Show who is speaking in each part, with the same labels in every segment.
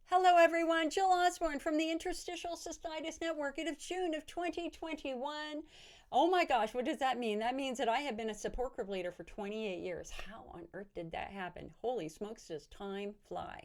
Speaker 1: Hello everyone, Jill Osborne from the Interstitial Cystitis Network. It is June of 2021. Oh my gosh, what does that mean? That means that I have been a support group leader for 28 years. How on earth did that happen? Holy smokes, does time fly?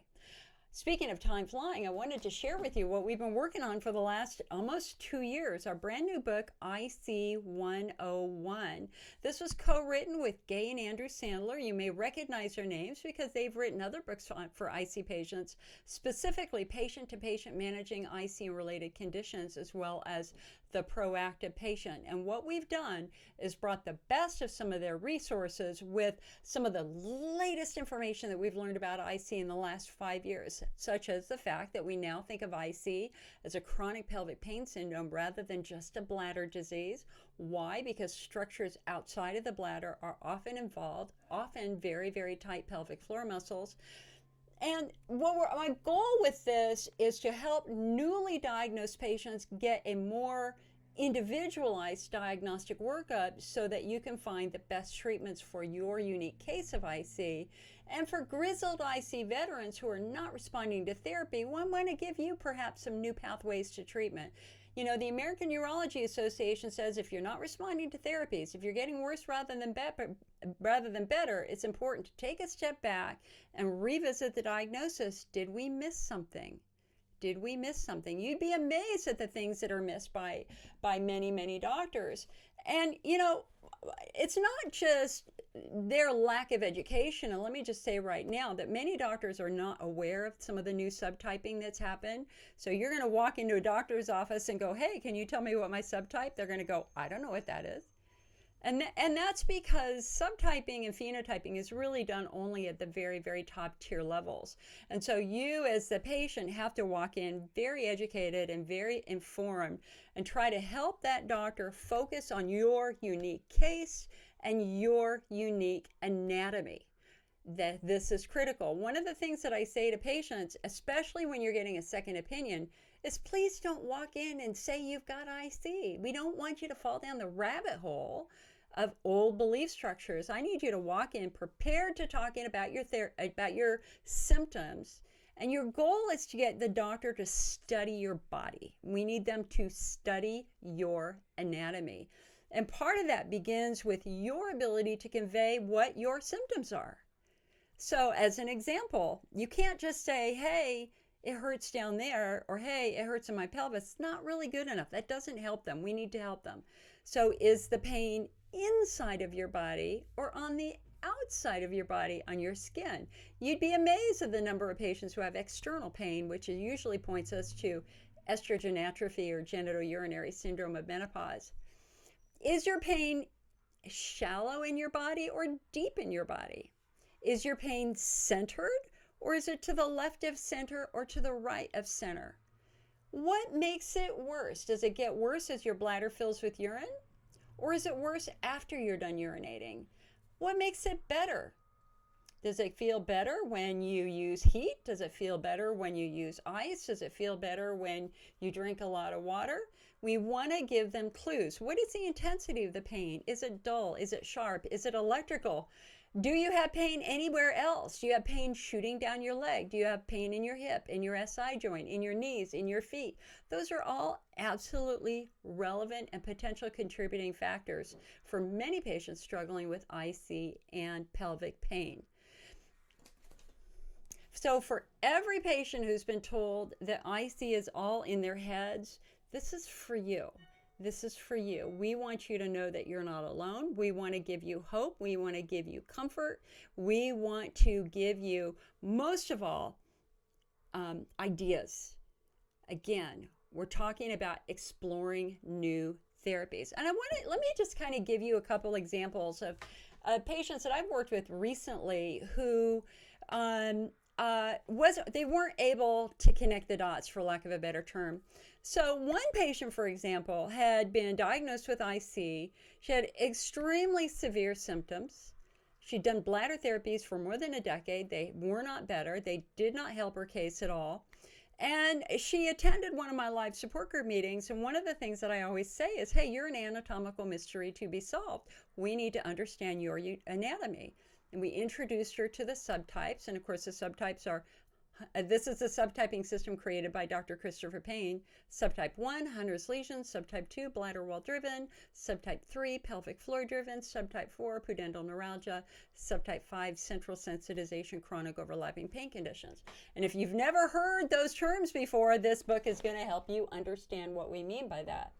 Speaker 1: Speaking of time flying, I wanted to share with you what we've been working on for the last almost 2 years, our brand new book, IC 101. This was co-written with Gay and Andrew Sandler. You may recognize their names because they've written other books for IC patients, specifically patient-to-patient managing IC-related conditions, as well as the proactive patient. And what we've done is brought the best of some of their resources with some of the latest information that we've learned about IC in the last 5 years, such as the fact that we now think of IC as a chronic pelvic pain syndrome rather than just a bladder disease. Why? Because structures outside of the bladder are often involved, often very, very tight pelvic floor muscles. And my goal with this is to help newly diagnosed patients get a more individualized diagnostic workup so that you can find the best treatments for your unique case of IC. And for grizzled IC veterans who are not responding to therapy, we want to give you perhaps some new pathways to treatment. You know, the American Urology Association says if you're not responding to therapies, if you're getting worse rather than better, it's important to take a step back and revisit the diagnosis. Did we miss something? Did we miss something? You'd be amazed at the things that are missed by many, many doctors. And, you know, it's not just their lack of education. And let me just say right now that many doctors are not aware of some of the new subtyping that's happened. So you're going to walk into a doctor's office and go, hey, can you tell me what my subtype? They're going to go, I don't know what that is. And that's because subtyping and phenotyping is really done only at the very, very top tier levels. And so you as the patient have to walk in very educated and very informed and try to help that doctor focus on your unique case and your unique anatomy. That this is critical. One of the things that I say to patients, especially when you're getting a second opinion, is please don't walk in and say you've got IC. We don't want you to fall down the rabbit hole of old belief structures. I need you to walk in prepared to talking about your symptoms. And your goal is to get the doctor to study your body. We need them to study your anatomy. And part of that begins with your ability to convey what your symptoms are. So as an example, you can't just say, hey, it hurts down there, or hey, it hurts in my pelvis. It's not really good enough. That doesn't help them. We need to help them. So is the pain inside of your body or on the outside of your body, on your skin? You'd be amazed at the number of patients who have external pain, which usually points us to estrogen atrophy or genitourinary syndrome of menopause. Is your pain shallow in your body or deep in your body? Is your pain centered, or is it to the left of center or to the right of center? What makes it worse? Does it get worse as your bladder fills with urine? Or is it worse after you're done urinating? What makes it better? Does it feel better when you use heat? Does it feel better when you use ice? Does it feel better when you drink a lot of water? We want to give them clues. What is the intensity of the pain? Is it dull? Is it sharp? Is it electrical? Do you have pain anywhere else? Do you have pain shooting down your leg? Do you have pain in your hip, in your SI joint, in your knees, in your feet? Those are all absolutely relevant and potential contributing factors for many patients struggling with IC and pelvic pain. So for every patient who's been told that IC is all in their heads, this is for you. This is for you. We want you to know that you're not alone. We want to give you hope. We want to give you comfort. We want to give you, most of all, ideas. Again, we're talking about exploring new therapies. And let me just kind of give you a couple examples of patients that I've worked with recently who they weren't able to connect the dots, for lack of a better term. So one patient, for example, had been diagnosed with IC. She had extremely severe symptoms. She'd done bladder therapies for more than a decade. They were not better. They did not help her case at all. And she attended one of my live support group meetings. And one of the things that I always say is, hey, you're an anatomical mystery to be solved. We need to understand your anatomy. And we introduced her to the subtypes. And of course, the subtypes are This is a subtyping system created by Dr. Christopher Payne. Subtype 1, Hunter's lesions. Subtype 2, bladder wall driven. Subtype 3, pelvic floor driven. Subtype 4, pudendal neuralgia. Subtype 5, central sensitization, chronic overlapping pain conditions. And if you've never heard those terms before, this book is going to help you understand what we mean by that.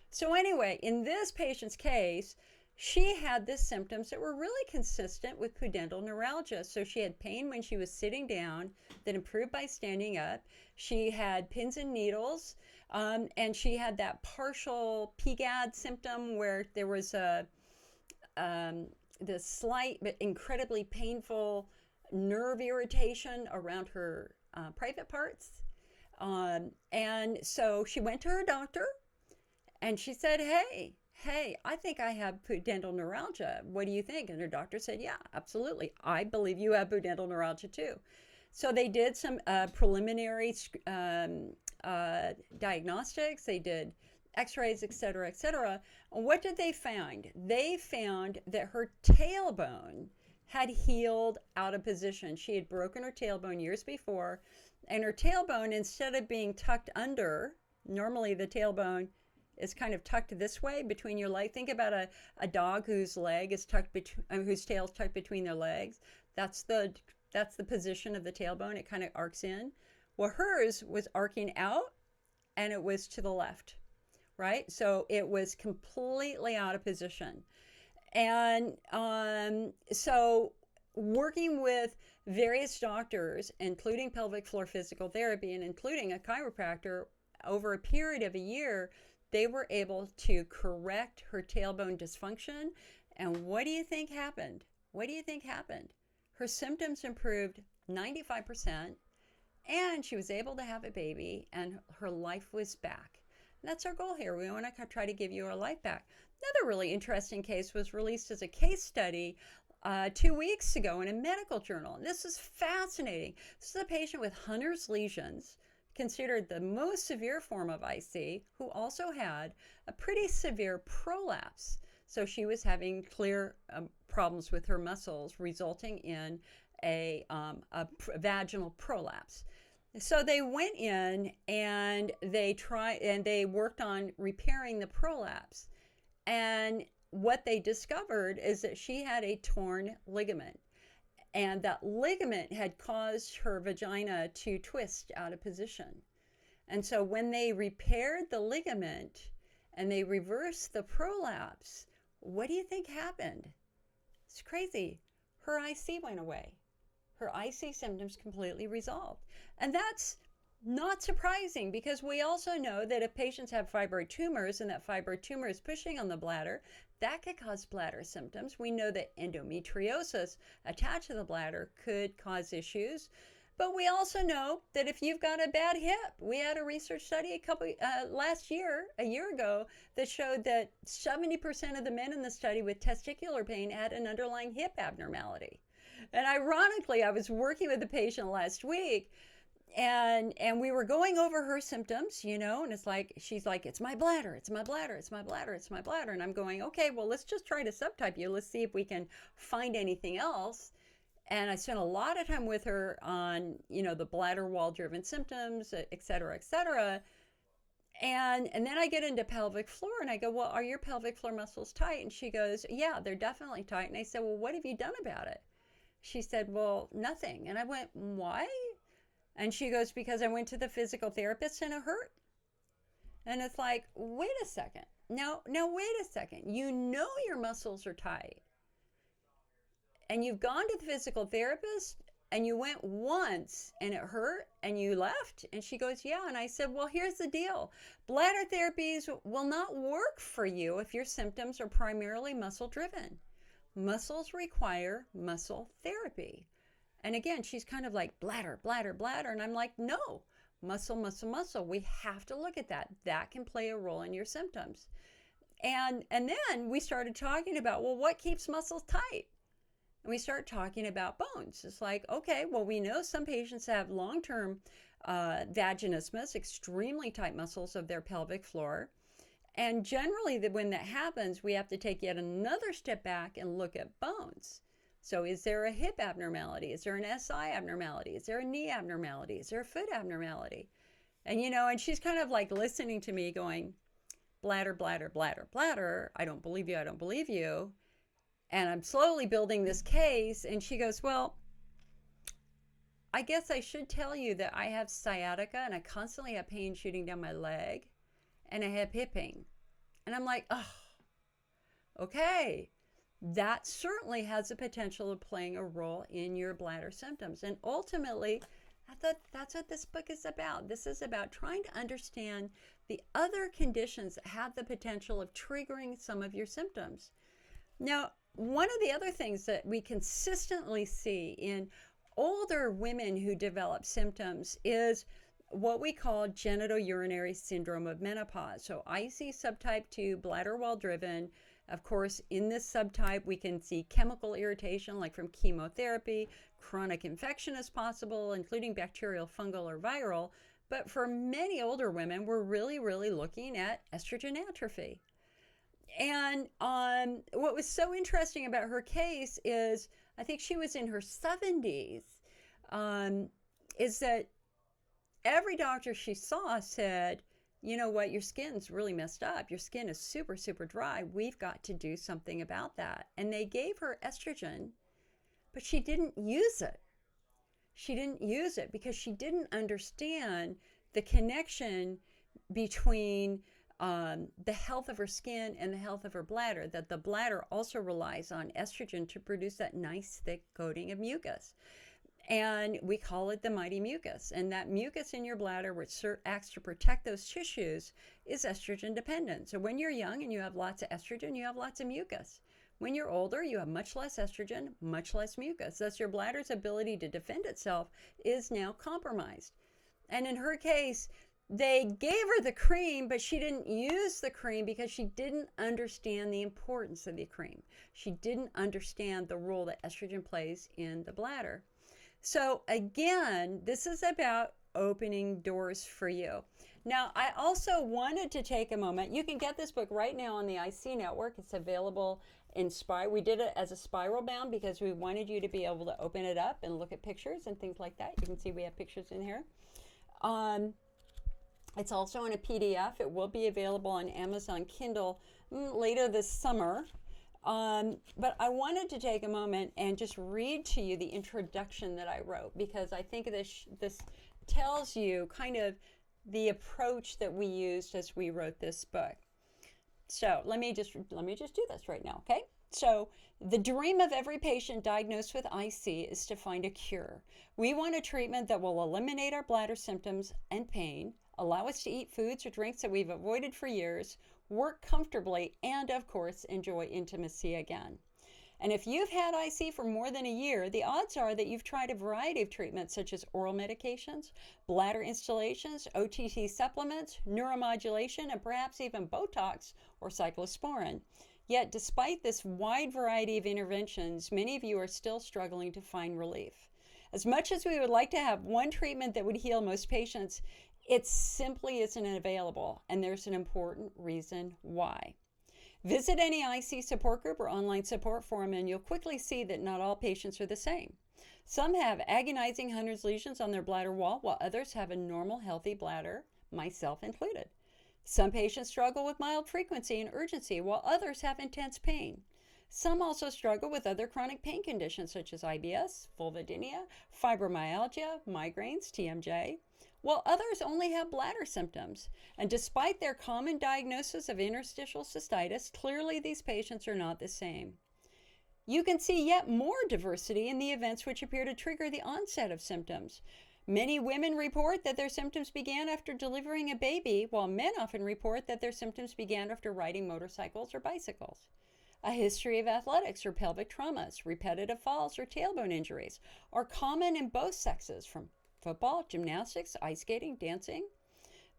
Speaker 1: So anyway, in this patient's case, she had the symptoms that were really consistent with pudendal neuralgia. So she had pain when she was sitting down that improved by standing up. She had pins and needles, and she had that partial PGAD symptom where there was the slight but incredibly painful nerve irritation around her private parts. And so she went to her doctor, and she said, hey, I think I have pudendal neuralgia. What do you think? And her doctor said, yeah, absolutely. I believe you have pudendal neuralgia too. So they did some preliminary diagnostics. They did x-rays, et cetera, et cetera. And what did they find? They found that her tailbone had healed out of position. She had broken her tailbone years before, and her tailbone, instead of being tucked under, normally the tailbone is kind of tucked this way between your legs. Think about a dog whose leg is tucked whose tail is tucked between their legs. That's the position of the tailbone. It kind of arcs in. Well, hers was arcing out, and it was to the left, right? So it was completely out of position. And so working with various doctors, including pelvic floor physical therapy and including a chiropractor, over a period of a year, they were able to correct her tailbone dysfunction. And what do you think happened? What do you think happened? Her symptoms improved 95%, and she was able to have a baby, and her life was back. And that's our goal here. We want to try to give you our life back. Another really interesting case was released as a case study 2 weeks ago in a medical journal. And this is fascinating. This is a patient with Hunter's lesions, considered the most severe form of IC, who also had a pretty severe prolapse. So she was having clear problems with her muscles, resulting in a vaginal prolapse. So they went in and they worked on repairing the prolapse. And what they discovered is that she had a torn ligament. And that ligament had caused her vagina to twist out of position. And so when they repaired the ligament and they reversed the prolapse, what do you think happened? It's crazy. Her IC went away. Her IC symptoms completely resolved. And that's not surprising, because we also know that if patients have fibroid tumors and that fibroid tumor is pushing on the bladder, that could cause bladder symptoms. We know that endometriosis attached to the bladder could cause issues. But we also know that if you've got a bad hip, we had a research study a year ago, that showed that 70% of the men in the study with testicular pain had an underlying hip abnormality. And ironically, I was working with a patient last week, and we were going over her symptoms, and it's like, she's like, it's my bladder, it's my bladder, it's my bladder, it's my bladder. And I'm going, okay, well, let's just try to subtype you. Let's see if we can find anything else. And I spent a lot of time with her on, the bladder wall driven symptoms, et cetera, et cetera. And then I get into pelvic floor, and I go, well, are your pelvic floor muscles tight? And she goes, yeah, they're definitely tight. And I said, well, what have you done about it? She said, well, nothing. And I went, why? And she goes, because I went to the physical therapist and it hurt. And it's like, wait a second. No, wait a second. You know your muscles are tight. And you've gone to the physical therapist and you went once and it hurt and you left? And she goes, yeah. And I said, well, here's the deal. Bladder therapies will not work for you if your symptoms are primarily muscle driven. Muscles require muscle therapy. And again, she's kind of like, bladder, bladder, bladder. And I'm like, no, muscle, muscle, muscle. We have to look at that. That can play a role in your symptoms. And then we started talking about, well, what keeps muscles tight? And we start talking about bones. It's like, okay, well, we know some patients have long-term vaginismus, extremely tight muscles of their pelvic floor. And generally, when that happens, we have to take yet another step back and look at bones. So is there a hip abnormality? Is there an SI abnormality? Is there a knee abnormality? Is there a foot abnormality? And, and she's kind of like listening to me going, bladder, bladder, bladder, bladder. I don't believe you. I don't believe you. And I'm slowly building this case. And she goes, well, I guess I should tell you that I have sciatica and I constantly have pain shooting down my leg and I have hip pain. And I'm like, oh, okay. That certainly has the potential of playing a role in your bladder symptoms. And ultimately, I thought that's what this book is about. This is about trying to understand the other conditions that have the potential of triggering some of your symptoms. Now, one of the other things that we consistently see in older women who develop symptoms is what we call genitourinary syndrome of menopause. So IC subtype 2, bladder wall driven. Of course, in this subtype, we can see chemical irritation like from chemotherapy, chronic infection is possible, including bacterial, fungal, or viral. But for many older women, we're really looking at estrogen atrophy. And what was so interesting about her case is, I think she was in her 70s, is that every doctor she saw said, you know what, your skin's really messed up. Your skin is super dry. We've got to do something about that. And they gave her estrogen, but she didn't use it. She didn't use it because she didn't understand the connection between the health of her skin and the health of her bladder, that the bladder also relies on estrogen to produce that nice thick coating of mucus. And we call it the mighty mucus. And that mucus in your bladder, which acts to protect those tissues, is estrogen dependent. So when you're young and you have lots of estrogen, you have lots of mucus. When you're older, you have much less estrogen, much less mucus. Thus, your bladder's ability to defend itself is now compromised. And in her case, they gave her the cream, but she didn't use the cream because she didn't understand the importance of the cream. She didn't understand the role that estrogen plays in the bladder. So again, this is about opening doors for you. Now, I also wanted to take a moment. You can get this book right now on the IC Network. It's available in Spiral. We did it as a spiral bound because we wanted you to be able to open it up and look at pictures and things like that. You can see we have pictures in here. It's also in a PDF. It will be available on Amazon Kindle later this summer. But I wanted to take a moment and just read to you the introduction that I wrote, because I think this tells you kind of the approach that we used as we wrote this book. So let me just do this right now, okay? So the dream of every patient diagnosed with IC is to find a cure. We want a treatment that will eliminate our bladder symptoms and pain, allow us to eat foods or drinks that we've avoided for years, work comfortably, and of course, enjoy intimacy again. And if you've had IC for more than a year, the odds are that you've tried a variety of treatments such as oral medications, bladder installations, OTC supplements, neuromodulation, and perhaps even Botox or cyclosporin. Yet, despite this wide variety of interventions, many of you are still struggling to find relief. As much as we would like to have one treatment that would heal most patients, it simply isn't available, and there's an important reason why. Visit any IC support group or online support forum, and you'll quickly see that not all patients are the same. Some have agonizing Hunter's lesions on their bladder wall, while others have a normal, healthy bladder, myself included. Some patients struggle with mild frequency and urgency, while others have intense pain. Some also struggle with other chronic pain conditions such as IBS, vulvodynia, fibromyalgia, migraines, TMJ, while others only have bladder symptoms. And despite their common diagnosis of interstitial cystitis, clearly these patients are not the same. You can see yet more diversity in the events which appear to trigger the onset of symptoms. Many women report that their symptoms began after delivering a baby, while men often report that their symptoms began after riding motorcycles or bicycles. A history of athletics or pelvic traumas, repetitive falls, or tailbone injuries are common in both sexes, from football, gymnastics, ice skating, dancing.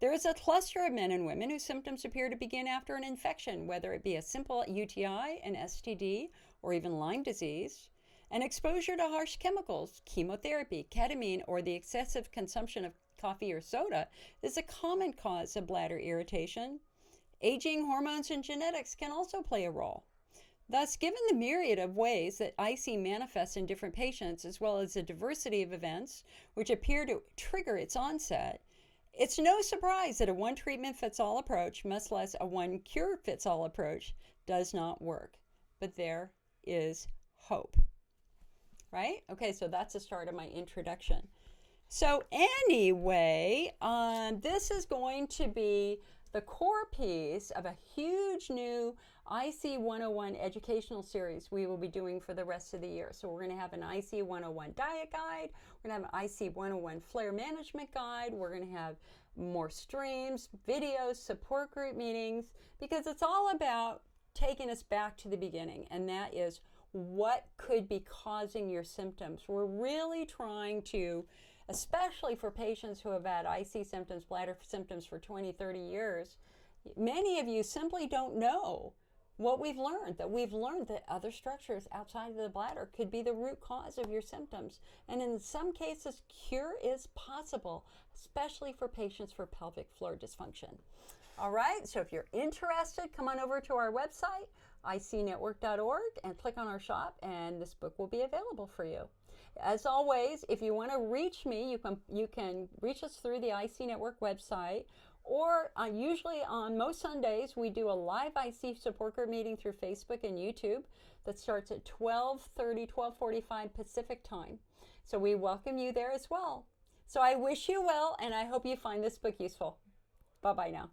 Speaker 1: There is a cluster of men and women whose symptoms appear to begin after an infection, whether it be a simple UTI, an STD, or even Lyme disease. And exposure to harsh chemicals, chemotherapy, ketamine, or the excessive consumption of coffee or soda is a common cause of bladder irritation. Aging, hormones, and genetics can also play a role. Thus, given the myriad of ways that IC manifests in different patients, as well as the diversity of events which appear to trigger its onset, it's no surprise that a one treatment fits all approach, much less a one cure fits all approach, does not work. But there is hope. Right? Okay, so that's the start of my introduction. So anyway, this is going to be the core piece of a huge new IC 101 educational series we will be doing for the rest of the year. So we're going to have an IC 101 diet guide. We're going to have an IC 101 flare management guide. We're going to have more streams, videos, support group meetings, because it's all about taking us back to the beginning, and that is what could be causing your symptoms. We're really trying to, especially for patients who have had IC symptoms, bladder symptoms for 20, 30 years, many of you simply don't know what we've learned, that other structures outside of the bladder could be the root cause of your symptoms. And in some cases, cure is possible, especially for patients for pelvic floor dysfunction. All right, so if you're interested, come on over to our website, icnetwork.org, and click on our shop, and this book will be available for you. As always, if you want to reach me, you can reach us through the IC Network website, or usually on most Sundays, we do a live IC support group meeting through Facebook and YouTube that starts at 12:45 Pacific time. So we welcome you there as well. So I wish you well, and I hope you find this book useful. Bye-bye now.